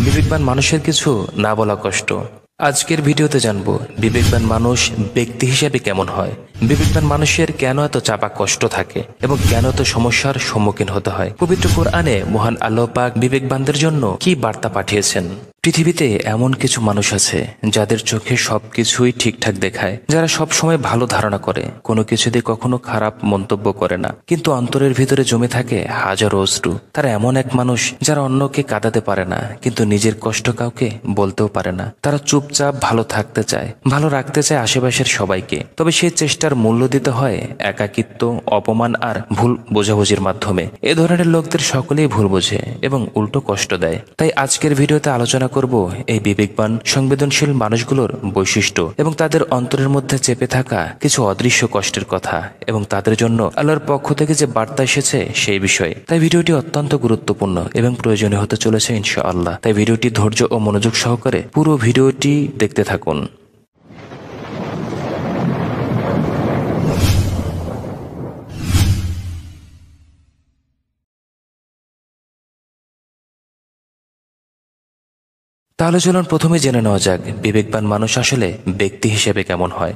বিবেকবান মানুষের কিছু না বলা কষ্ট। আজকের ভিডিওতে জানবো বিবেকবান মানুষ ব্যক্তি হিসেবে কেমন হয়, বিবেকবান মানুষের কেন এত চাপা কষ্ট থাকে এবং কেন এত সমস্যার সম্মুখীন হতে হয়। পবিত্র কোরআনে মহান আল্লাহ পাক বিবেকবানদের জন্য কি বার্তা পাঠিয়েছেন। পৃথিবীতে এমন কিছু মানুষ আছে যাদের চোখে সবকিছুই ঠিকঠাক দেখায়, যারা সব সময় ভালো ধারণা করে, কোনো কিছুতে কখনো খারাপ মন্তব্য করে না, কিন্তু অন্তরের ভিতরে জমে থাকে হাজারো অশ্রু। তারা এমন এক মানুষ যারা অন্যকে কাঁদাতে পারে না, কিন্তু নিজের কষ্ট কাউকে বলতেও পারে না। তারা চুপচাপ ভালো থাকতে চায়, ভালো রাখতে চায় আশেপাশের সবাইকে, তবে সেই চেষ্টার মূল্য দিতে হয় একাকিত্ব, অপমান আর ভুল বোঝাবুঝির মাধ্যমে। এ ধরনের লোকদের সকলেই ভুল বোঝে এবং উল্টো কষ্ট দেয়। তাই আজকের ভিডিওতে আলোচনা করব এই বিবেকবান সংবেদনশীল মানুষগুলোর বৈশিষ্ট্য এবং তাদের অন্তরের মধ্যে চেপে থাকা কিছু অদৃশ্য কষ্টের কথা এবং তাদের জন্য আল্লাহর পক্ষ থেকে যে বার্তা এসেছে সেই বিষয়ে। তাই ভিডিওটি অত্যন্ত গুরুত্বপূর্ণ এবং প্রয়োজনীয় হতে চলেছে ইনশাআল্লাহ। তাই ভিডিওটি ধৈর্য ও মনোযোগ সহকারে পুরো ভিডিওটি দেখতে থাকুন। তাহলে চলুন প্রথমে জেনে নেওয়া যাক বিবেকবান মানুষ আসলে ব্যক্তি হিসেবে কেমন হয়।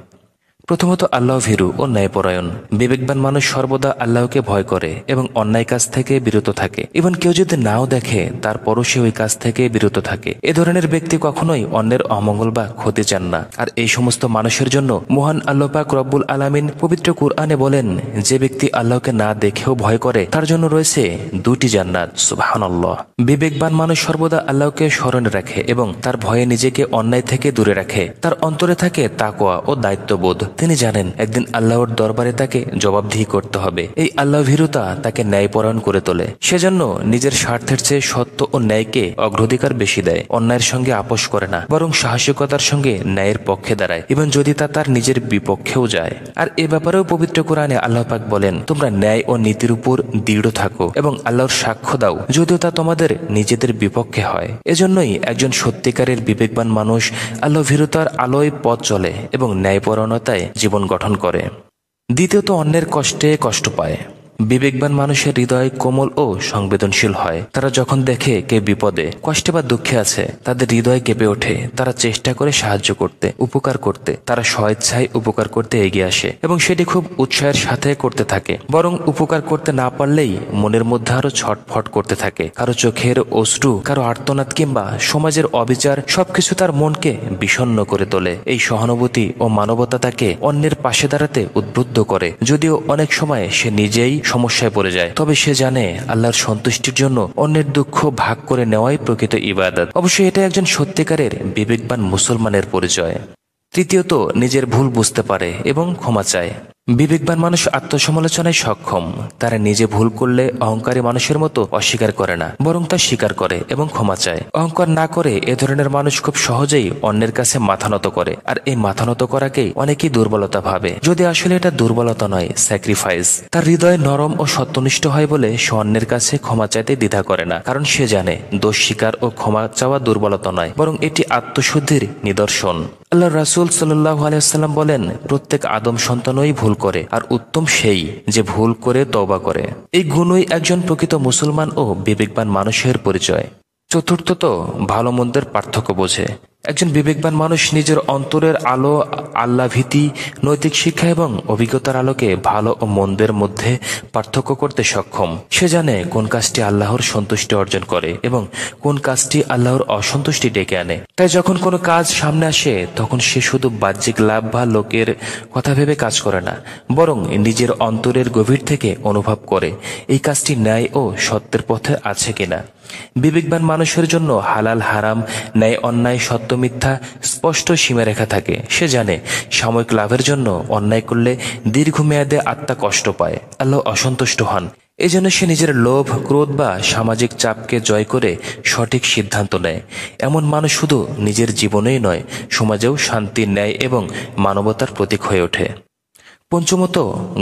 প্রথমত আল্লাহ ভীরু ও ন্যায়পরায়ণ। বিবেকবান মানুষ সর্বদা আল্লাহকে ভয় করে এবং অন্যায় কাজ থেকে বিরত থাকে। ইভেন কেউ যদি নাও দেখে তারপরও সে ওই কাজ থেকে বিরত থাকে। এ ধরনের ব্যক্তি কখনোই অন্যের অমঙ্গল বা ক্ষতি চান না। আর এই সমস্ত মানুষের জন্য মহান আল্লাহ পাক রব্বুল আলামিন পবিত্র কুরআনে বলেন, যে ব্যক্তি আল্লাহকে না দেখেও ভয় করে তার জন্য রয়েছে দুটি জান্নাত। সুবহানাল্লাহ। বিবেকবান মানুষ সর্বদা আল্লাহকে স্মরণে রাখে এবং তার ভয়ে নিজেকে অন্যায় থেকে দূরে রাখে। তার অন্তরে থাকে তাকওয়া ও দায়িত্ববোধ। তিনি জানেন একদিন আল্লাহর দরবারে তাকে জবাবদিহি করতে হবে। এই আল্লাহ ভীরুতা তাকে ন্যায়পরায়ণ করে তোলে। সেজন্য নিজের স্বার্থের চেয়ে সত্য ও ন্যায়কে অগ্রাধিকার বেশি দেয়। অন্যায়ের সঙ্গে আপোষ করে না, বরং সাহসিকতার সঙ্গে ন্যায়ের পক্ষে দাঁড়ায়, এবং যদি তা তার নিজের বিপক্ষেও যায়। আর এ ব্যাপারেও পবিত্র কোরআনে আল্লাহ পাক বলেন, তোমরা ন্যায় ও নীতির উপর দৃঢ় থাকো এবং আল্লাহর সাক্ষ্য দাও, যদিও তা তোমাদের নিজেদের বিপক্ষে হয়। এজন্যই একজন সত্যিকারের বিবেকবান মানুষ আল্লাহ ভীরুতার আলোয় পথ চলে এবং ন্যায়পরায়ণতায় জীবন গঠন করে। দ্বিতীয়ত, অন্যের কষ্টে কষ্ট পায়। বিবেকবান মানুষের হৃদয় কোমল ও সংবেদনশীল হয়। তারা যখন দেখে কে বিপদে, কষ্টে বা দুঃখে আছে, তাদের হৃদয় কেঁপে ওঠে। তারা চেষ্টা করে সাহায্য করতে, উপকার করতে। তারা স্বেচ্ছায় উপকার করতে এগিয়ে আসে এবং সেটি খুব উৎসাহের সাথে করতে থাকে। বরং উপকার করতে না পারলেই মনের মধ্যে আরো ছটফট করতে থাকে। কারো চোখের অশ্রু, কারো আর্তনাদ কিংবা সমাজের অবিচার সবকিছু তার মনকে বিষণ্ণ করে তোলে। এই সহানুভূতি ও মানবতা তাকে অন্যের পাশে দাঁড়াতে উদ্বুদ্ধ করে। যদিও অনেক সময় সে নিজেই সমস্যায় পড়ে যায়, তবে সে জানে আল্লাহর সন্তুষ্টির জন্য অন্যের দুঃখ ভাগ করে নেওয়াই প্রকৃত ইবাদত। অবশ্যই এটা একজন সত্যিকারের বিবেকবান মুসলমানের পরিচয়। তৃতীয়ত, নিজের ভুল বুঝতে পারে এবং ক্ষমা চায়। বিবেকবান মানুষ আত্মসমালোচনায় সক্ষম। তারা নিজে ভুল করলে অহংকারী মানুষের মতো অস্বীকার করে না, বরং তা স্বীকার করে এবং ক্ষমা চায়। অহংকার না করে এ ধরনের মানুষ খুব সহজেই অন্যের কাছে মাথা নত করে। আর এই মাথা নত করাকেই অনেকেই দুর্বলতা ভাবে, যদি আসলে এটা দুর্বলতা নয়, স্যাক্রিফাইস। তার হৃদয় নরম ও সত্যনিষ্ঠ হয় বলে সে অন্যের কাছে ক্ষমা চাইতে দ্বিধা করে না, কারণ সে জানে দোষ স্বীকার ও ক্ষমা চাওয়া দুর্বলতা নয়, বরং এটি আত্মশুদ্ধির নিদর্শন। আল্লাহ রাসূল সাল্লাল্লাহু আলাইহি ওয়াসাল্লাম বলেন, প্রত্যেক আদম সন্তানই ভুল করে, আর উত্তম সেই যে ভুল করে তওবা করে। এই গুণই একজন প্রকৃত মুসলমান ও বিবেকবান মানুষের পরিচয়। চতুর্থত, ভালো মন্দের পার্থক্য বোঝে। একজন বিবেকবান মানুষ নিজের অন্তরের আলো, আল্লাহ ভীতি, নৈতিক শিক্ষা এবং অভিজ্ঞতার আলোকে ভালো ও মন্দের মধ্যে পার্থক্য করতে সক্ষম। সে জানে কোন কাজটি আল্লাহর সন্তুষ্টি অর্জন করে এবং কোন কাজটি আল্লাহর অসন্তুষ্টি ডেকে আনে। তাই যখন কোনো কাজ সামনে আসে তখন সে শুধু বাহ্যিক লাভ বা লোকের কথা ভেবে কাজ করে না, বরং নিজের অন্তরের গভীর থেকে অনুভব করে এই কাজটি ন্যায় ও সত্যের পথে আছে কিনা। বিবেকবান মানুষের জন্য হালাল হারাম, ন্যায় অন্যায়, সত্য মিথ্যা স্পষ্ট সীমারেখা থাকে। সে জানে সাময়িক লাভের জন্য অন্যায় করলে দীর্ঘমেয়াদে আত্মা কষ্ট পায়, আল্লাহ অসন্তুষ্ট হন। এজন্য সে নিজের লোভ, ক্রোধ বা সামাজিক চাপকে জয় করে সঠিক সিদ্ধান্ত নেয়। এমন মানুষ শুধু নিজের জীবনেই নয়, সমাজেও শান্তি, ন্যায় এবং মানবতার প্রতীক হয়ে ওঠে। পঞ্চমত,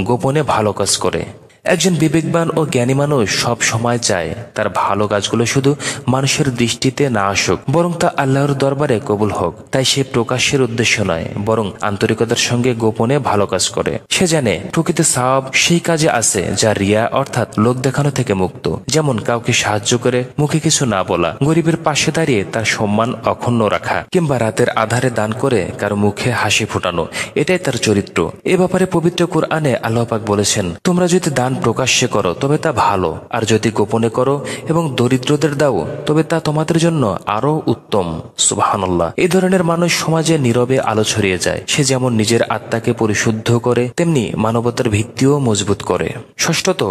গোপনে ভালো কাজ করে। একজন বিবেকবান ও জ্ঞানী মানুষ সব সময় চায় তার ভালো কাজগুলো শুধু মানুষের দৃষ্টিতে না আসুক, বরং তা আল্লাহর দরবারে কবুল হোক। তাই সে প্রকাশ্যের উদ্দেশ্য নয়, বরং আন্তরিকতার সঙ্গে গোপনে ভালো কাজ করে। সে জানে প্রকৃত সওয়াব সেই কাজে আছে যা রিয়া অর্থাৎ লোক দেখানো থেকে মুক্ত। যেমন কাউকে সাহায্য করে মুখে কিছু না বলা, গরিবের পাশে দাঁড়িয়ে তার সম্মান অক্ষুণ্ণ রাখা, কিংবা রাতের আধারে দান করে কারো মুখে হাসি ফোটানো, এটাই তার চরিত্র। এ ব্যাপারে পবিত্র কুরআনে আল্লাহ পাক বলেছেন, তোমরা যদি দান প্রকাশ্যে করো তবে তা ভালো, আর যদি গোপনে করো এবং দরিদ্রদের দাও তবে তা তোমাদের জন্য আরো উত্তম। সুবহানাল্লাহ। এই ধরনের মানুষ সমাজে নীরবে আলো ছড়িয়ে যায়। সে যেমন নিজের আত্মাকে পরিশুদ্ধ করে, তেমনি মানবতার ভিত্তিও মজবুত করে। ষষ্ঠত,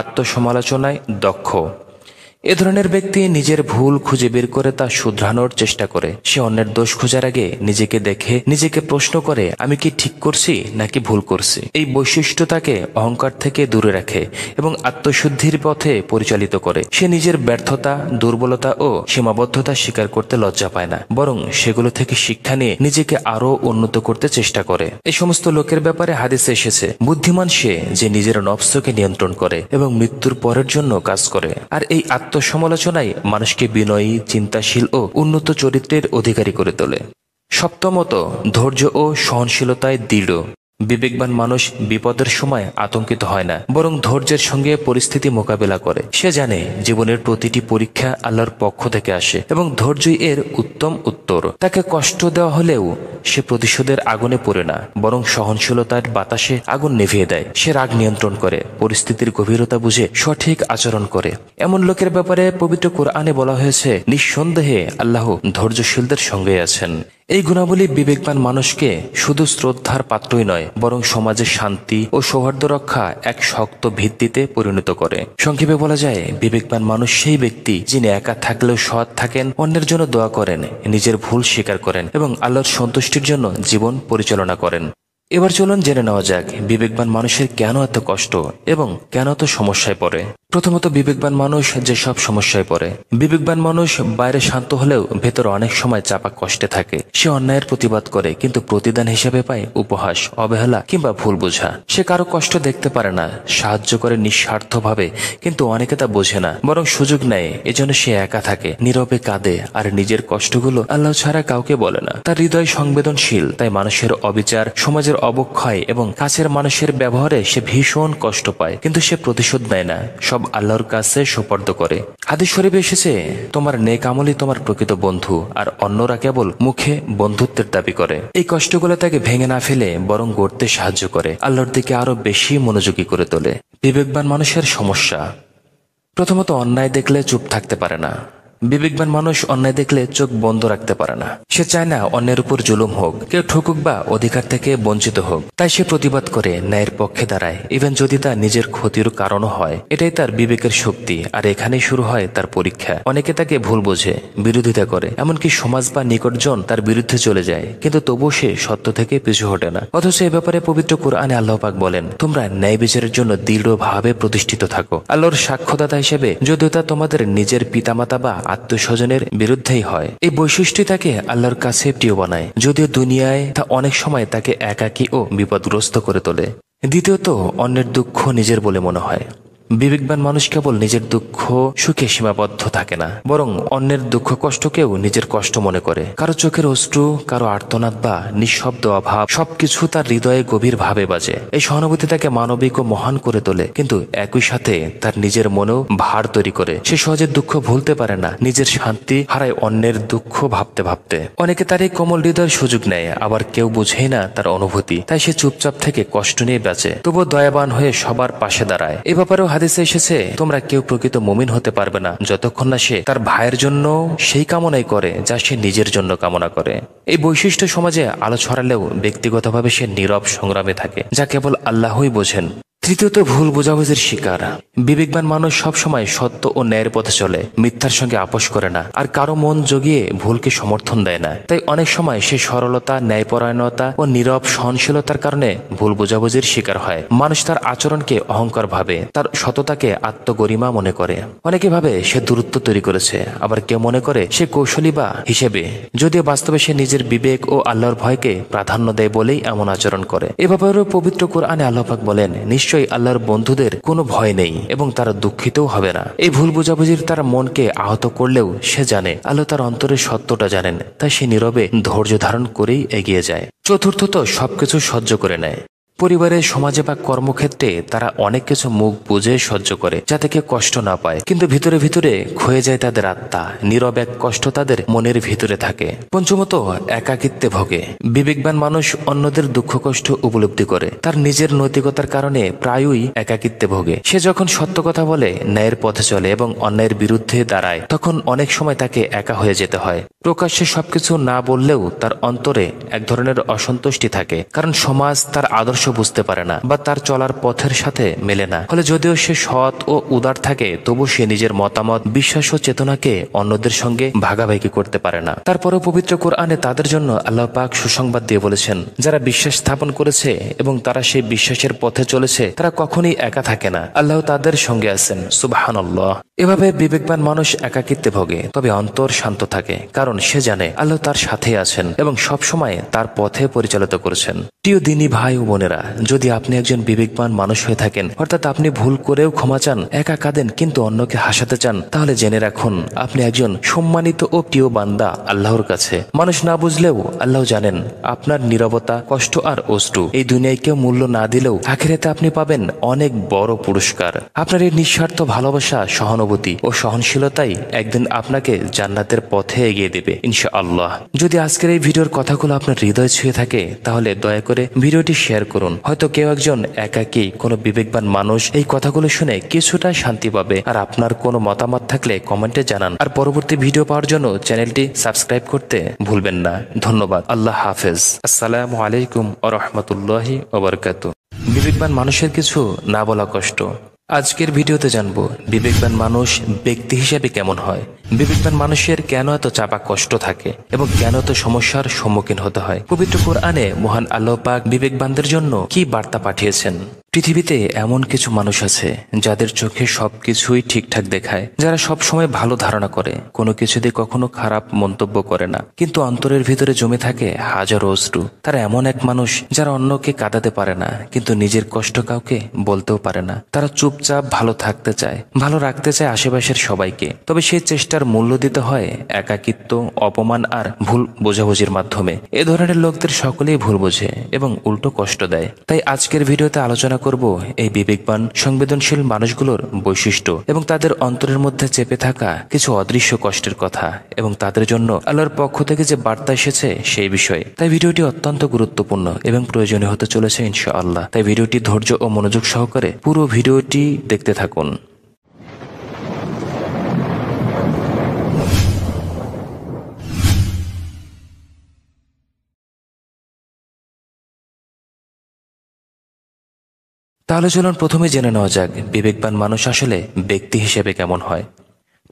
আত্মসমালোচনায় দক্ষ। এ ধরনের ব্যক্তি নিজের ভুল খুঁজে বের করে তা শুধরানোর চেষ্টা করে। সে অন্যের দোষ খোঁজার আগে নিজেকে দেখে, নিজেকে প্রশ্ন করে, আমি কি ঠিক করছি নাকি ভুল করছি। এই বৈশিষ্ট্য তাকে অহংকার থেকে দূরে রাখে এবং আত্মশুদ্ধির পথে পরিচালিত করে। সে নিজের ব্যর্থতা, দুর্বলতা ও সীমাবদ্ধতা স্বীকার করতে লজ্জা পায় না, বরং সেগুলো থেকে শিক্ষা নিয়ে নিজেকে আরো উন্নত করতে চেষ্টা করে। এই সমস্ত লোকের ব্যাপারে হাদিসে এসেছে, বুদ্ধিমান সে যে নিজের নফসকে নিয়ন্ত্রণ করে এবং মৃত্যুর পরের জন্য কাজ করে। আর এই আত্মসমালোচনায় মানুষকে বিনয়ী, চিন্তাশীল ও উন্নত চরিত্রের অধিকারী করে তোলে। সপ্তমত, ধৈর্য ও সহনশীলতায় দৃঢ়। বিবেকবান মানুষ বিপদের সময় আতঙ্কিত হয় না, বরং ধৈর্যের সঙ্গে পরিস্থিতি মোকাবেলা করে। সে জানে জীবনের প্রতিটি পরীক্ষা আল্লাহর পক্ষ থেকে আসে এবং ধৈর্যই এর উত্তম উত্তর। তাকে কষ্ট দেওয়া হলেও সে প্রতিশোধের আগুনে পড়ে না, বরং সহনশীলতার বাতাসে আগুন নিভিয়ে দেয়। সে রাগ নিয়ন্ত্রণ করে, পরিস্থিতির গভীরতা বুঝে সঠিক আচরণ করে। এমন লোকের ব্যাপারে পবিত্র কোরআনে বলা হয়েছে, নিঃসন্দেহে আল্লাহ ধৈর্যশীলদের সঙ্গে আছেন। এই গুণাবলী বিবেকবান মানুষকে শুধু শ্রদ্ধার পাত্রই নয়, বরং সমাজের শান্তি ও সৌহার্দ্য রক্ষা এক শক্ত ভিত্তিতে পরিণত করে। সংক্ষেপে বলা যায়, বিবেকবান মানুষ সেই ব্যক্তি যিনি একা থাকলেও সৎ থাকেন, অন্যের জন্য দোয়া করেন, নিজের ভুল স্বীকার করেন এবং আল্লাহর সন্তুষ্টির জন্য জীবন পরিচালনা করেন। এবার চলুন জেনে নেওয়া যাক বিবেকবান মানুষের কেন এত কষ্ট এবং কেন এত সমস্যায় পড়ে। প্রথমত, বিবেকবান মানুষ যেসব সমস্যায় পড়ে। বিবেকবান মানুষ বাইরে শান্ত হলেও ভেতরে অনেক সময় চাপা কষ্টে থাকে। সে অন্যায়ের প্রতিবাদ করে, কিন্তু প্রতিদান হিসেবে পায় উপহাস, অবহেলা কিংবা ভুল বোঝা। সে কারো কষ্ট দেখতে পারে না, সাহায্য করে নিঃস্বার্থভাবে, কিন্তু অনেকে তা বোঝে না, বরং সুযোগ নেয়। এজন্য সে একা থাকে, নীরবে কাঁদে আর নিজের কষ্টগুলো আল্লাহ ছাড়া কাউকে বলে না। তার হৃদয় সংবেদনশীল, তাই মানুষের অবিচার, সমাজের অবক্ষয় এবং কাছের মানুষের ব্যবহারে সে ভীষণ কষ্ট পায়, কিন্তু সে প্রতিশোধ নেয় না, সব আল্লাহর কাছে সুপর্দ করে। হাদিস শরীফে এসেছে, তোমার নেক আমলই তোমার প্রকৃত বন্ধু, আর অন্যরা কেবল মুখে বন্ধুত্বের দাবি করে। এই কষ্টগুলো তাকে ভেঙে না ফেলে বরং গড়তে সাহায্য করে, আল্লাহর দিকে আরো বেশি মনোযোগী করে তোলে। বিবেকবান মানুষের সমস্যা। প্রথমত, অন্যায় দেখলে চুপ থাকতে পারে না। বিবেকবান মানুষ অন্যায় দেখলে চোখ বন্ধ রাখতে পারে না। সে চায় না অন্যের উপর জুলুম হোক, কেউ ঠকুক বা অধিকার থেকে বঞ্চিত হোক। তাই সে প্রতিবাদ করে, ন্যায়ের পক্ষে দাঁড়ায়, ইভেন যদি তা নিজের ক্ষতির কারণও হয়। এটাই তার বিবেকের শক্তি, আর এখানেই শুরু হয় তার পরীক্ষা। অনেকে তাকে ভুল বোঝে, বিরোধিতা করে, এমনকি সমাজ বা নিকটজন তার বিরুদ্ধে চলে যায়, কিন্তু তবুও সে সত্য থেকে পিছু হটে না। অথচ এ ব্যাপারে পবিত্র কোরআনে আল্লাহ পাক বলেন, তোমরা ন্যায় বিচারের জন্য দৃঢ়ভাবে প্রতিষ্ঠিত থাকো, আল্লাহর সাক্ষ্যদাতা হিসেবে, যদিও তা তোমাদের নিজের পিতামাতা বা আত্মীয়স্বজনের বিরুদ্ধেই হয়। এই বৈশিষ্ট্য তাকে আল্লাহর কাছে প্রিয় বানায়, যদিও দুনিয়ায় তা অনেক সময় তাকে একাকী ও বিপদগ্রস্ত করে তোলে। দ্বিতীয়ত, অন্যের দুঃখ নিজের বলে মনে হয়। বিবেকবান মানুষ কেবল নিজের দুঃখ সুখে সীমাবদ্ধ থাকে না, বরং অন্যের দুঃখ কষ্টকেও নিজের কষ্ট মনে করে। কারো চোখের অশ্রু, কারো আর্তনাদ বা নিঃশব্দ অভাব, সবকিছু তার হৃদয়ে গভীর ভাবে বাজে। এই সহানুভূতি তাকে মানবিক ও মহান করে তোলে, কিন্তু একই সাথে তার নিজের মনেও ভার তৈরি করে। সে সহজে দুঃখ ভুলতে পারে না, নিজের শান্তি হারায় অন্যের দুঃখ ভাবতে ভাবতে। অনেকে তার এই কোমল হৃদয়ের সুযোগ নেয়, আবার কেউ বুঝেই না তার অনুভূতি। তাই সে চুপচাপ থেকে কষ্ট নিয়ে বাঁচে, তবুও দয়াবান হয়ে সবার পাশে দাঁড়ায়। এ ব্যাপারেও হাদিসে এসেছে, তোমরা কেউ প্রকৃত মুমিন হতে পারবে না যতক্ষণ না সে তার ভাইয়ের জন্য সেই কামনাই করে যা সে নিজের জন্য কামনা করে। এই বৈশিষ্ট্য সমাজে আলো ছড়ালেও ব্যক্তিগতভাবে সে নীরব সংগ্রামে থাকে, যা কেবল আল্লাহই বোঝেন। তৃতীয়ত, ভুল বোঝাবুঝির শিকার। বিবেকবান মানুষ সবসময় সত্য ও ন্যায়ের পথে চলে, মিথ্যার সঙ্গে আপোষ করে না, আর কারো মন জগিয়ে ভুলকে সমর্থন দেয় না। তাই অনেক সময় সে সরলতা, ন্যায়পরায়ণতা ও নীরব সহনশীলতার কারণে ভুল বোঝাবুঝির শিকার হয়। মানুষ তার আচরণকে অহংকার ভাবে, তার সততাকে আত্মগরিমা মনে করে। অনেকে ভাবে সে দূরত্ব তৈরি করেছে, আবার কেউ মনে করে সে কৌশলী বা হিসেবে, যদিও বাস্তবে সে নিজের বিবেক ও আল্লাহর ভয়কে প্রাধান্য দেয় বলেই এমন আচরণ করে। এ ব্যাপারেও পবিত্র কোরআনে আল্লাহ পাক বলেন, নিশ্চয় নিশ্চয়ই আল্লাহর বন্ধুদের কোনো ভয় নেই এবং তারা দুঃখিতও হবে না। এই ভুল বোঝাবুঝির তার মনকে আহত করলেও সে জানে আল্লাহ তার অন্তরের সত্যটা জানেন, তাই সে নীরবে ধৈর্য ধারণ করেই এগিয়ে যায়। চতুর্থত, সবকিছু সহ্য করে নেয়। পরিবারে, সমাজে বা কর্মক্ষেত্রে তারা অনেক কিছু মুখ বুঝে সহ্য করে যাতে কেউ কষ্ট না পায়, কিন্তু ভিতরে ভিতরে ক্ষয়ে যায় তাদের আত্মা। নীরব এক কষ্ট তাদের মনের ভিতরে থাকে। পঞ্চমত, একাকিত্বে ভোগে। বিবেকবান মানুষ অন্যদের দুঃখ কষ্ট উপলব্ধি করে, তার নিজের নৈতিকতার কারণে প্রায়ই একাকিত্বে ভোগে। সে যখন সত্য কথা বলে, ন্যায়ের পথে চলে এবং অন্যায়ের বিরুদ্ধে দাঁড়ায়, তখন অনেক সময় তাকে একা হয়ে যেতে হয়। প্রকাশ্যে সবকিছু না বললেও তার অন্তরে এক ধরনের অসন্তুষ্টি থাকে, কারণ সমাজ তার আদর্শ বুঝতে পারে না বা তার চলার পথের সাথে মেলে না। ফলে যদিও সে সৎ ও উদার থাকে, তবু সে নিজের মতামত, বিশ্বাস ও চেতনাকে অন্যদের সঙ্গে ভাগাভাগি করতে পারে না। তারপরেও পবিত্র কোরআনে তাদের জন্য আল্লাহ পাক সুসংবাদ দিয়ে বলেছেন, যারা বিশ্বাস স্থাপন করেছে এবং তারা সেই বিশ্বাসের পথে চলেছে, তারা কখনোই একা থাকে না, আল্লাহ তাদের সঙ্গে আছেন। সুবহানাল্লাহ। এভাবে বিবেকবান মানুষ একাকিত্বে ভোগে, তবে অন্তর শান্ত থাকে, কারণ সে জানে আল্লাহ তার সাথে আছেন এবং সবসময় তার পথে পরিচালিত করেছেন। প্রিয় দিনী ভাই ও বোনেরা, যদি আপনি একজন বিবেকবান মানুষ হয়ে থাকেন, অর্থাৎ আপনি ভুল করেও ক্ষমা চান, একা কাঁদেন কিন্তু অন্যকে হাসাতে চান, তাহলে জেনে রাখুন আপনি একজন সম্মানিত ও প্রিয় বান্দা আল্লাহর কাছে। মানুষ না বুঝলেও আল্লাহ জানেন আপনার নীরবতা, কষ্ট আর অশ্রু এই দুনিয়ায় কেউ মূল্য না দিলেও আখিরাতে আপনি পাবেন অনেক বড় পুরস্কার। আপনার এই নিঃস্বার্থ ভালোবাসা, সহানুভূতি ও সহনশীলতাই একদিন আপনাকে জান্নাতের পথে এগিয়ে দেবে ইনশাআল্লাহ। যদি আজকের এই ভিডিওর কথাগুলো আপনার হৃদয় ছুঁয়ে থাকে, তাহলে দয়া করে ভিডিওটি শেয়ার করুন। হয়তো কেউ একজন একাকী কোনো বিবেকবান মানুষ এই কথাগুলো শুনে কিছুটা শান্তি পাবে। আর আপনার কোনো মতামত থাকলে কমেন্টে জানান। আর পরবর্তী ভিডিও পাওয়ার জন্য চ্যানেলটি সাবস্ক্রাইব করতে ভুলবেন না। ধন্যবাদ। আল্লাহ হাফেজ। আসসালামু আলাইকুম ওয়া রাহমাতুল্লাহি ওয়া বারাকাতুহু। বিবেকবান মানুষের কিছু না বলা কষ্ট। আজকের ভিডিওতে জানবো বিবেকবান মানুষ ব্যক্তি হিসেবে কেমন হয়, বিবেকবান মানুষের কেন এত চাপা কষ্ট থাকে এবং কেন এত সমস্যার সম্মুখীন হতে হয়। পবিত্র কোরআনে মহান আল্লাহ পাক বিবেকবানদের জন্য কি বার্তা পাঠিয়েছেন। পৃথিবীতে এমন কিছু মানুষ আছে যাদের চোখে সবকিছুই ঠিকঠাক দেখায়, যারা সব সময় ভালো ধারণা করে, কোনো কিছুতে কখনো খারাপ মন্তব্য করে না, কিন্তু অন্তরের ভিতরে জমে থাকে হাজারো অশ্রু। তারা এমন এক মানুষ যারা অন্যকে কাঁদাতে পারে না, কিন্তু নিজের কষ্ট কাউকে বলতেও পারে না। তারা চুপচাপ ভালো থাকতে চায়, ভালো রাখতে চায় আশেপাশের সবাইকে, তবে সেই চেষ্টার মূল্য দিতে হয় একাকিত্ব, অপমান আর ভুল বোঝাবুঝির মাধ্যমে। এ ধরনের লোকদের সকলেই ভুল বোঝে এবং উল্টো কষ্ট দেয়। তাই আজকের ভিডিওতে আলোচনা করব এই বিবেকবান, সংবেদনশীল মানুষগুলোর বৈশিষ্ট্য এবং তাদের অন্তরের মধ্যে চেপে থাকা কিছু অদৃশ্য কষ্টের কথা এবং তাদের জন্য আল্লাহর পক্ষ থেকে যে বার্তা এসেছে সেই বিষয়ে। তাই ভিডিওটি অত্যন্ত গুরুত্বপূর্ণ এবং প্রয়োজনীয় হতে চলেছে ইনশাআল্লাহ। তাই ভিডিওটি ধৈর্য ও মনোযোগ সহকারে পুরো ভিডিওটি দেখতে থাকুন। তাহলে চলুন প্রথমে জেনে নেওয়া যাক বিবেকবান মানুষ আসলে ব্যক্তি হিসেবে কেমন হয়।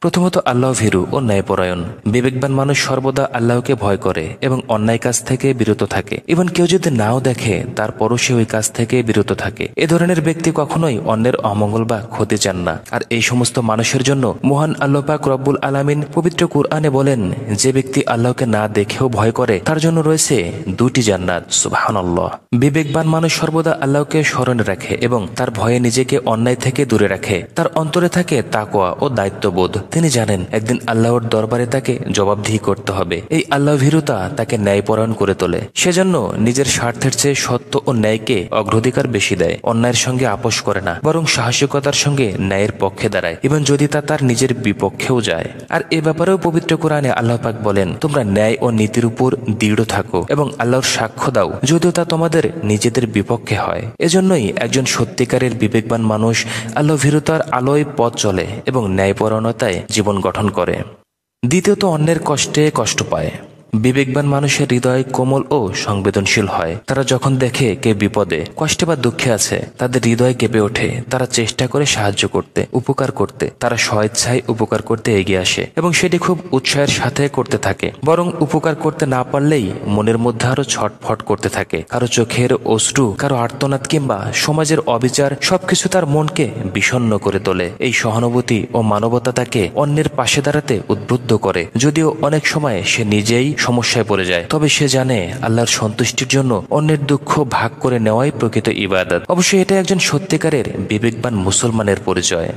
প্রথমত, আল্লাহ ভীরু ও ন্যায়পরায়ণ। বিবেকবান মানুষ সর্বদা আল্লাহকে ভয় করে এবং অন্যায় কাজ থেকে বিরত থাকে। এবং কেউ যদি নাও দেখে, তারপরও সে ওই কাজ থেকে বিরত থাকে। এ ধরনের ব্যক্তি কখনোই অন্যের অমঙ্গল বা ক্ষতি চান না। আর এই সমস্ত মানুষের জন্য মহান আল্লাহ পাক রব্বুল আলামিন পবিত্র কুরআনে বলেন, যে ব্যক্তি আল্লাহকে না দেখেও ভয় করে, তার জন্য রয়েছে দুটি জান্নাত। সুবহানাল্লাহ। বিবেকবান মানুষ সর্বদা আল্লাহকে স্মরণে রাখে এবং তার ভয়ে নিজেকে অন্যায় থেকে দূরে রাখে। তার অন্তরে থাকে তাকওয়া ও দায়িত্ববোধ। তিনি জানেন একদিন আল্লাহর দরবারে তাকে জবাবদিহি করতে হবে। এই আল্লাহ ভীরুতা তাকে ন্যায়পরায়ণ করে তোলে। সেজন্য নিজের স্বার্থের চেয়ে সত্য ও ন্যায়কে অগ্রাধিকার বেশি দেয়। অন্যায়ের সঙ্গে আপোষ করে না, বরং সাহসিকতার সঙ্গে ন্যায়ের পক্ষে দাঁড়ায়, এবং যদি তা তার নিজের বিপক্ষেও যায়। আর এ ব্যাপারেও পবিত্র কোরআনে আল্লাহ পাক বলেন, তোমরা ন্যায় ও নীতির উপর দৃঢ় থাকো এবং আল্লাহর সাক্ষ্য দাও, যদিও তা তোমাদের নিজেদের বিপক্ষে হয়। এজন্যই একজন সত্যিকারের বিবেকবান মানুষ আল্লাহ ভীরুতার আলোয় পথ চলে এবং ন্যায়পরায়ণতায় জীবন গঠন করে। দ্বিতীয়ত, অন্যের কষ্টে কষ্ট পায়। বিবেকবান মানুষের হৃদয় কোমল ও সংবেদনশীল হয়। তারা যখন দেখে কে বিপদে, কষ্টে বা দুঃখে আছে, তাদের হৃদয় কেঁপে ওঠে। তারা চেষ্টা করে সাহায্য করতে, উপকার করতে। তারা স্বেচ্ছায় উপকার করতে এগিয়ে আসে এবং সেটি খুব উৎসাহের সাথে করতে থাকে। বরং উপকার করতে না পারলেই মনের মধ্যে আরো ছটফট করতে থাকে। কারো চোখের অশ্রু, কারো আর্তনাদ কিংবা সমাজের অবিচার সবকিছু তার মনকে বিষণ্ণ করে তোলে। এই সহানুভূতি ও মানবতা তাকে অন্যের পাশে দাঁড়াতে উদ্বুদ্ধ করে, যদিও অনেক সময় সে নিজেই সমস্যায় পড়ে যায়, তবে সে জানে আল্লাহর সন্তুষ্টির জন্য অন্যের দুঃখ ভাগ করে নেওয়াই প্রকৃত ইবাদত। অবশ্যই এটা একজন সত্যিকারের বিবেকবান মুসলমানের পরিচয়।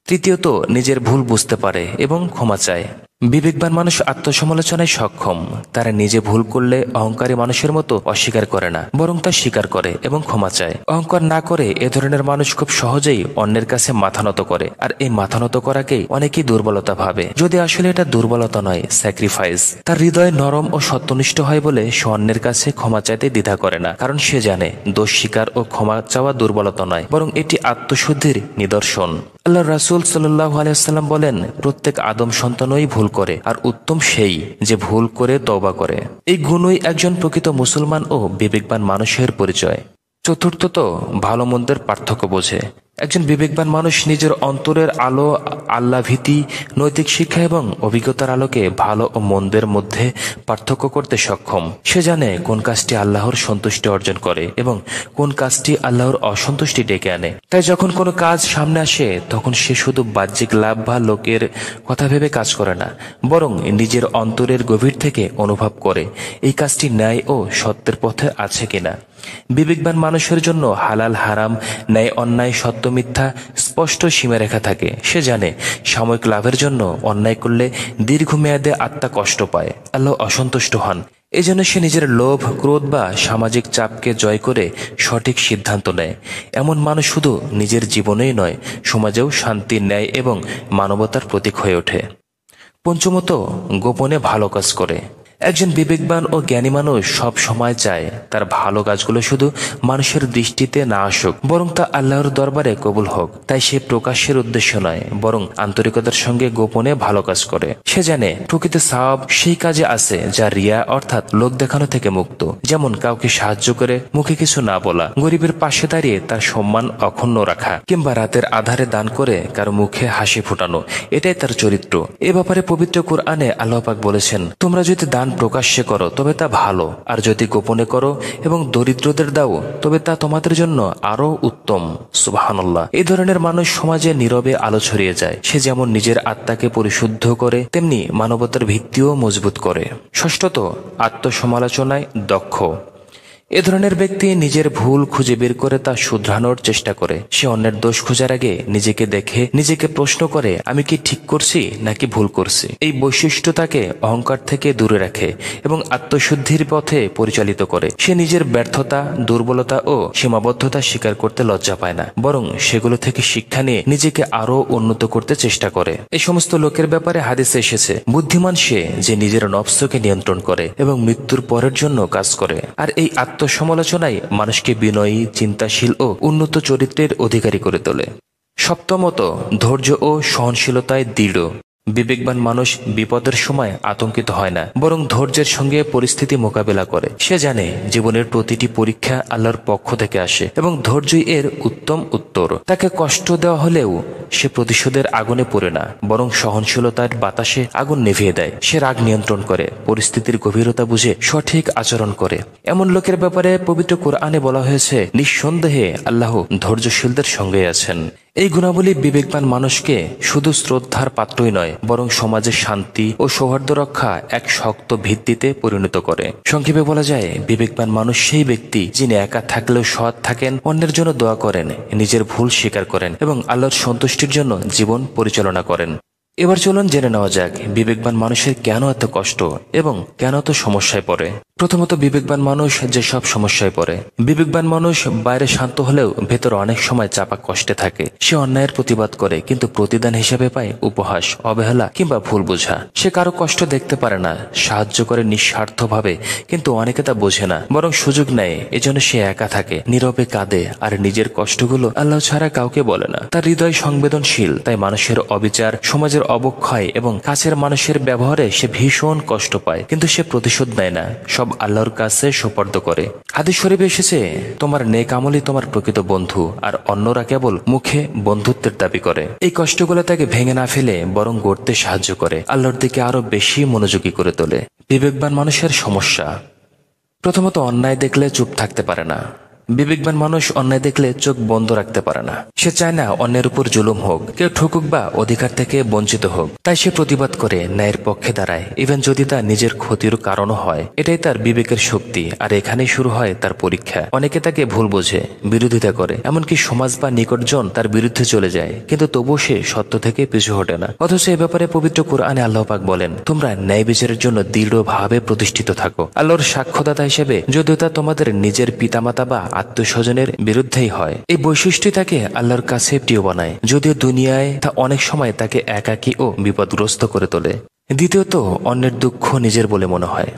তৃতীয়ত, নিজের ভুল বুঝতে পারে এবং ক্ষমা চায়। বিবেকবান মানুষ আত্মসমালোচনায় সক্ষম। তারা নিজে ভুল করলে অহংকারী মানুষের মতো অস্বীকার করে না, বরং তা স্বীকার করে এবং ক্ষমা চায়। অহংকার না করে এ ধরনের মানুষ খুব সহজেই অন্যের কাছে মাথা নত করে, আর এই মাথা নত করাকেই অনেকেই দুর্বলতা ভাবে, যদি আসলে এটা দুর্বলতা নয়, স্যাক্রিফাইস। তার হৃদয় নরম ও সত্যনিষ্ঠ হয় বলে সে অন্যের কাছে ক্ষমা চাইতে দ্বিধা করে না, কারণ সে জানে দোষ স্বীকার ও ক্ষমা চাওয়া দুর্বলতা নয়, বরং এটি আত্মশুদ্ধির নিদর্শন। আল্লাহ রাসূল সাল্লাল্লাহু আলাইহি ওয়াসাল্লাম বলেন, প্রত্যেক আদম সন্তানই ভুল করে, আর উত্তম সেই যে ভুল করে তওবা করে। এই গুণই একজন প্রকৃত মুসলমান ও বিবেকবান মানুষের পরিচয়। চতুর্থত, ভালো মন্দের পার্থক্য বোঝে। একজন বিবেকবান মানুষ নিজের অন্তরের আলো, আল্লাহ ভীতি, নৈতিক শিক্ষা এবং অভিজ্ঞতার আলোকে ভালো ও মন্দের মধ্যে পার্থক্য করতে সক্ষম। সে জানে কোন কাজটি আল্লাহর সন্তুষ্টি অর্জন করে এবং কোন কাজটি আল্লাহর অসন্তুষ্টি ডেকে আনে। তাই যখন কোনো কাজ সামনে আসে তখন সে শুধু বাহ্যিক লাভ বা লোকের কথা ভেবে কাজ করে না, বরং নিজের অন্তরের গভীর থেকে অনুভব করে এই কাজটি ন্যায় ও সত্যের পথে আছে কিনা। বিবেকবান মানুষের জন্য হালাল হারাম, ন্যায় অন্যায়, সত্য মিথ্যা স্পষ্ট সীমারেখা থাকে। সে জানে সাময়িক লাভের জন্য অন্যায় করলে দীর্ঘমেয়াদে আত্মা কষ্ট পায়, আল্লাহ অসন্তুষ্ট হন। এজন্য সে নিজের লোভ, ক্রোধ বা সামাজিক চাপকে জয় করে সঠিক সিদ্ধান্ত নেয়। এমন মানুষ শুধু নিজের জীবনেই নয়, সমাজেও শান্তি, ন্যায় এবং মানবতার প্রতীক হয়ে ওঠে। পঞ্চমত, গোপনে ভালো কাজ করে। একজন বিবেকবান ও জ্ঞানী মানুষ সব সময় চায় তার ভালো কাজগুলো শুধু মানুষের দৃষ্টিতে না আসুক, বরং তা আল্লাহর দরবারে কবুল হোক। তাই সে প্রকাশ্যের উদ্দেশ্য নয়, বরং আন্তরিকতার সঙ্গে গোপনে ভালো কাজ করে। সে জানে প্রকৃত সওয়াব সেই কাজে আছে যা রিয়া অর্থাৎ লোক দেখানো থেকে মুক্ত। যেমন কাউকে সাহায্য করে মুখে কিছু না বলা, গরিবের পাশে দাঁড়িয়ে তার সম্মান অক্ষুণ্ণ রাখা, কিংবা রাতের আধারে দান করে কারো মুখে হাসি ফোটানো, এটাই তার চরিত্র। এ ব্যাপারে পবিত্র কুরআনে আল্লাহ পাক বলেছেন, তোমরা যদি দান প্রকাশ্যে করো তবে তা ভালো, আর যদি গোপনে করো এবং দরিদ্রদের দাও তবে তা তোমাদের জন্য আরো উত্তম। সুবহানাল্লাহ। এই ধরনের মানুষ সমাজে নীরবে আলো ছড়িয়ে যায়। সে যেমন নিজের আত্মাকে পরিশুদ্ধ করে, তেমনি মানবতার ভিত্তিও মজবুত করে। ষষ্ঠত, আত্মসমালোচনায় দক্ষ। এ ধরনের ব্যক্তি নিজের ভুল খুঁজে বের করে তা শুধরানোর চেষ্টা করে। সে অন্যের দোষ খোঁজার আগে নিজেকে দেখে, নিজেকে প্রশ্ন করে, আমি কি ঠিক করছি নাকি ভুল করছি। এই বৈশিষ্ট্য তাকে অহংকার থেকে দূরে রাখে এবং আত্মশুদ্ধির পথে পরিচালিত করে। সে নিজের ব্যর্থতা, দুর্বলতা ও সীমাবদ্ধতা স্বীকার করতে লজ্জা পায় না, বরং সেগুলো থেকে শিক্ষা নিয়ে নিজেকে আরো উন্নত করতে চেষ্টা করে। এই সমস্ত লোকের ব্যাপারে হাদিসে এসেছে, বুদ্ধিমান সে যে নিজের নফসকে নিয়ন্ত্রণ করে এবং মৃত্যুর পরের জন্য কাজ করে। আর এই আত্মসমালোচনায় মানুষকে বিনয়ী, চিন্তাশীল ও উন্নত চরিত্রের অধিকারী করে তোলে। সপ্তমত, ধৈর্য ও সহনশীলতায় দৃঢ়। বিবেকবান মানুষ বিপদের সময় আতঙ্কিত হয় না, বরং ধৈর্যের সঙ্গে পরিস্থিতি মোকাবেলা করে। সে জানে জীবনের প্রতিটি পরীক্ষা আল্লাহর পক্ষ থেকে আসে এবং ধৈর্যই এর উত্তম উত্তর। তাকে কষ্ট দেওয়া হলেও সে প্রতিশোধের আগুনে পড়ে না, বরং সহনশীলতার বাতাসে আগুন নিভিয়ে দেয়। সে রাগ নিয়ন্ত্রণ করে, পরিস্থিতির গভীরতা বুঝে সঠিক আচরণ করে। এমন লোকের ব্যাপারে পবিত্র কোরআনে বলা হয়েছে, নিঃসন্দেহে আল্লাহ ধৈর্যশীলদের সঙ্গে আছেন। এই গুণাবলী বিবেকবান মানুষকে শুধু শ্রদ্ধার পাত্রই নয়, বরং সমাজের শান্তি ও সৌহার্দ্য রক্ষা এক শক্ত ভিত্তিতে পরিণত করে। সংক্ষেপে বলা যায়, বিবেকবান মানুষ সেই ব্যক্তি যিনি একা থাকলেও সৎ থাকেন, অন্যের জন্য দোয়া করেন, নিজের ভুল স্বীকার করেন এবং আল্লাহর সন্তুষ্টির জন্য জীবন পরিচালনা করেন। এবার চলুন জেনে নেওয়া যাক বিবেকবান মানুষের কেন এত কষ্ট এবং কেন এত সমস্যায় পড়ে। প্রথমত, বিবেকবান মানুষ যে সব সমস্যায় পড়ে। বিবেকবান মানুষ বাইরে শান্ত হলেও ভেতরে অনেক সময় চাপা কষ্টে থাকে। সে অন্যায়ের প্রতিবাদ করে, কিন্তু প্রতিদান হিসেবে পায় উপহাস, অবহেলা কিংবা ভুল বোঝা। সে কারো কষ্ট দেখতে পারে না, সাহায্য করে নিঃস্বার্থভাবে, কিন্তু অনেকে তা বোঝে না, বরং সুযোগ নেয়। এজন্য সে একা থাকে, নীরবে কাঁদে আর নিজের কষ্টগুলো আল্লাহ ছাড়া কাউকে বলে না। তার হৃদয় সংবেদনশীল, তাই মানুষের অবিচার, সমাজের অবক্ষয় এবং কাছের মানুষের ব্যবহারে সে ভীষণ কষ্ট পায়, কিন্তু সে প্রতিশোধ নেয় না, সব আল্লাহর কাছে সুপর্দ করে। হাদিস শরীফে এসেছে, তোমার নেক আমলই তোমার প্রকৃত বন্ধু, আর অন্যরা কেবল মুখে বন্ধুত্বের দাবি করে। এই কষ্টগুলো তাকে ভেঙে না ফেলে বরং গড়তে সাহায্য করে, আল্লাহর দিকে আরো বেশি মনোযোগী করে তোলে। বিবেকবান মানুষের সমস্যা। প্রথমত, অন্যায় দেখলে চুপ থাকতে পারে না। বিবেকবান মানুষ অন্যায় দেখলে চোখ বন্ধ রাখতে পারে না। সে চায় না অন্যের উপর জুলুম হোক, কেউ ঠকুক বা অধিকার থেকে বঞ্চিত হোক। তাই সে প্রতিবাদ করে, ন্যায়ের পক্ষে দাঁড়ায়, ইভেন যদি তা নিজের ক্ষতির কারণও হয়। এটাই তার বিবেকের শক্তি, আর এখানেই শুরু হয় তার পরীক্ষা। অনেকে তাকে ভুল বোঝে, বিরোধিতা করে, এমনকি সমাজ বা নিকটজন তার বিরুদ্ধে চলে যায়, কিন্তু তবুও সে সত্য থেকে পিছু হটে না। অথচ এ ব্যাপারে পবিত্র কোরআনে আল্লাহ পাক বলেন, তোমরা ন্যায় বিচারের জন্য দৃঢ়ভাবে প্রতিষ্ঠিত থাকো। আল্লাহর সাক্ষ্যদাতা হিসেবে যদিও তা তোমাদের নিজের পিতামাতা বা আত্মীয়স্বজনের বিরুদ্ধেই হয়। এই বৈশিষ্ট্যই তাকে আল্লাহর কাছে প্রিয় বানায়, যদিও দুনিয়ায় তা অনেক সময় তাকে একাকী ও বিপদগ্রস্ত করে তোলে। দ্বিতীয়ত, অন্যের দুঃখ নিজের বলে মনে হয়।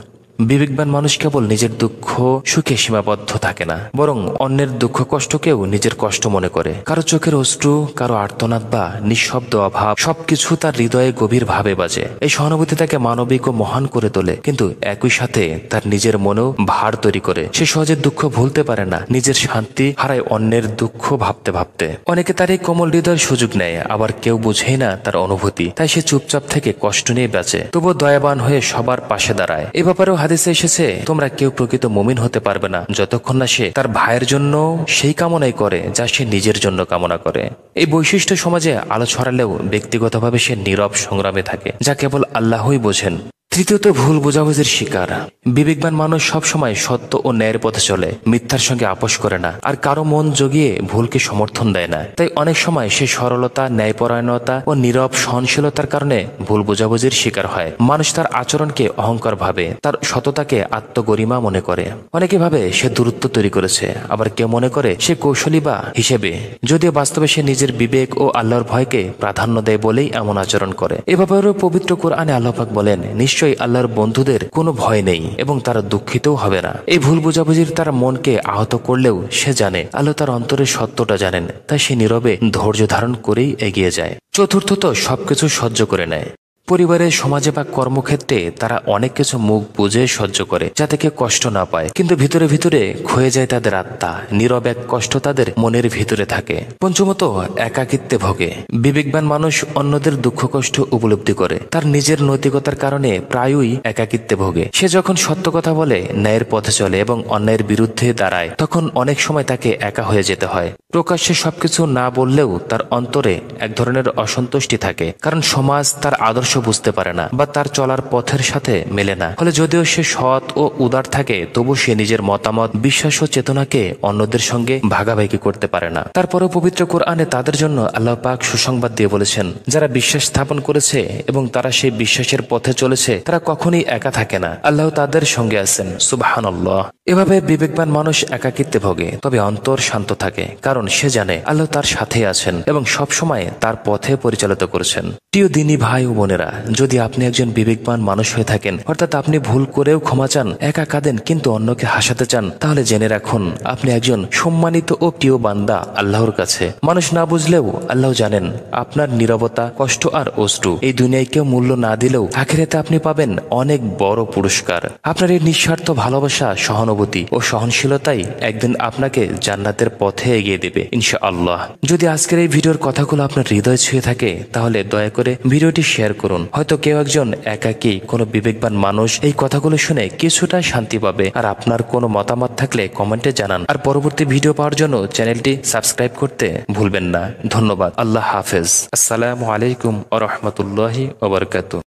বিবেকবান মানুষ কেবল নিজের দুঃখ সুখে সীমাবদ্ধ থাকে না, বরং অন্যের দুঃখ কষ্টকেও নিজের কষ্ট মনে করে। কারো চোখের অশ্রু, কারো আর্তনাদ বা নিঃশব্দ অভাব, সবকিছু তার হৃদয়ে গভীর ভাবে বাজে। এই সহানুভূতি তাকে মানবিক ও মহান করে তোলে, কিন্তু একই সাথে তার নিজের মনেও ভার তৈরি করে। সে সহজে দুঃখ ভুলতে পারে না, নিজের শান্তি হারায় অন্যের দুঃখ ভাবতে ভাবতে। অনেকে তার এই কোমল হৃদয়ের সুযোগ নেয়, আবার কেউ বুঝেই না তার অনুভূতি। তাই সে চুপচাপ থেকে কষ্ট নিয়ে বাঁচে, তবুও দয়াবান হয়ে সবার পাশে দাঁড়ায়। এ ব্যাপারেও হাদিসে এসেছে, তোমরা কেউ প্রকৃত মুমিন হতে পারবে না যতক্ষণ না সে তার ভাইয়ের জন্য সেই কামনাই করে যা সে নিজের জন্য কামনা করে। এই বৈশিষ্ট্য সমাজে আলো ছড়ালেও ব্যক্তিগতভাবে সে নীরব সংগ্রামে থাকে, যা কেবল আল্লাহই বোঝেন। তৃতীয়ত, ভুল বোঝাবুঝির শিকার। বিবেকবান মানুষ সবসময় সত্য ও ন্যায়ের পথে চলে, মিথ্যার সঙ্গে আপোষ করে না, আর কারো মন জগিয়ে ভুলকে সমর্থন দেয় না। তাই অনেক সময় সে সরলতা, ন্যায়পরায়ণতা ও নীরব সহনশীলতার কারণে ভুল বোঝাবুঝির শিকার হয়। মানুষ তার আচরণকে অহংকার ভাবে, তার সততাকে আত্মগরিমা মনে করে। অনেকে ভাবে সে দূরত্ব তৈরি করেছে, আবার কেউ মনে করে সে কৌশলী বা হিসেবে, যদিও বাস্তবে সে নিজের বিবেক ও আল্লাহর ভয়কে প্রাধান্য দেয় বলেই এমন আচরণ করে। এভাবেও পবিত্র কোরআনে আল্লাহ পাক বলেন, নিশ্চয়ই আল্লাহর বন্ধুদের কোনো ভয় নেই এবং তারা দুঃখিতও হবে না। এই ভুল বোঝাবুঝির তার মনকে আহত করলেও সে জানে আল্লাহ তার অন্তরের সত্যটা জানেন, তাই সে নীরবে ধৈর্য ধারণ করেই এগিয়ে যায়। চতুর্থত, সবকিছু সহ্য করে নেয়। পরিবারে, সমাজে বা কর্মক্ষেত্রে তারা অনেক কিছু মুখ বুঝে সহ্য করে, যাতে কেউ কষ্ট না পায়, কিন্তু ভিতরে ভিতরে ক্ষয়ে যায় তাদের আত্মা। নীরব এক কষ্ট তাদের মনের ভিতরে থাকে। পঞ্চমত, একাকিত্বে ভোগে। বিবেকবান মানুষ অন্যদের দুঃখ কষ্ট উপলব্ধি করে, তার নিজের নৈতিকতার কারণে প্রায়ই একাকিত্বে ভোগে। সে যখন সত্য কথা বলে, ন্যায়ের পথে চলে এবং অন্যায়ের বিরুদ্ধে দাঁড়ায়, তখন অনেক সময় তাকে একা হয়ে যেতে হয়। প্রকাশ্যে সবকিছু না বললেও তার অন্তরে এক ধরনের অসন্তুষ্টি থাকে, কারণ সমাজ তার আদর্শ বুঝতে পারে না বা তার চলার পথের সাথে মেলে না। ফলে যদিও সে সৎ ও উদার থাকে, তবু সে নিজের মতামত, বিশ্বাস ও চেতনাকে অন্যদের সঙ্গে ভাগাভাগি করতে পারে না। তারপরেও পবিত্র কোরআনে তাদের জন্য আল্লাহ পাক সুসংবাদ দিয়ে বলেছেন, যারা বিশ্বাস স্থাপন করেছে এবং তারা সেই বিশ্বাসের পথে চলেছে, তারা কখনোই একা থাকে না, আল্লাহ তাদের সঙ্গে আছেন। সুবহানাল্লাহ। এভাবে বিবেকবান মানুষ একাকিত্বে ভোগে, তবে অন্তর শান্ত থাকে, কারণ সে জানে আল্লাহ তার সাথে আছেন এবং সবসময় তার পথে পরিচালিত করছেন। প্রিয় দিনী ভাই ও বোনেরা, যদি আপনি একজন বিবেকবান মানুষ হয়ে থাকেন, অর্থাৎ আপনি ভুল করেও ক্ষমা চান, একা কাঁদেন কিন্তু অন্যকে হাসাতে চান, তাহলে জেনে রাখুন আপনি একজন সম্মানিত ও প্রিয় বান্দা আল্লাহর কাছে। মানুষ না বুঝলেও আল্লাহ জানেন আপনার নীরবতা, কষ্ট আর অশ্রু এই দুনিয়ায় কেউ মূল্য না দিলেও আখিরাতে আপনি পাবেন অনেক বড় পুরস্কার। আপনার এই নিঃস্বার্থ ভালোবাসা, সহানুভূতি ও সহনশীলতাই একদিন আপনাকে জান্নাতের পথে এগিয়ে দেবে ইনশাআল্লাহ। যদি আজকের এই ভিডিওর কথাগুলো আপনার হৃদয় ছুঁয়ে থাকে, তাহলে দয়া করে ভিডিওটি শেয়ার করুন। হয়তো কেউ একজন একাকী কোনো বিবেকবান মানুষ এই কথাগুলো শুনে কিছুটা শান্তি পাবে। আর আপনার কোনো মতামত থাকলে কমেন্টে জানান। আর পরবর্তী ভিডিও পাওয়ার জন্য চ্যানেলটি সাবস্ক্রাইব করতে ভুলবেন না। ধন্যবাদ। আল্লাহ হাফেজ। আসসালামু আলাইকুম ওয়া রাহমাতুল্লাহি ওয়া বারাকাতুহু।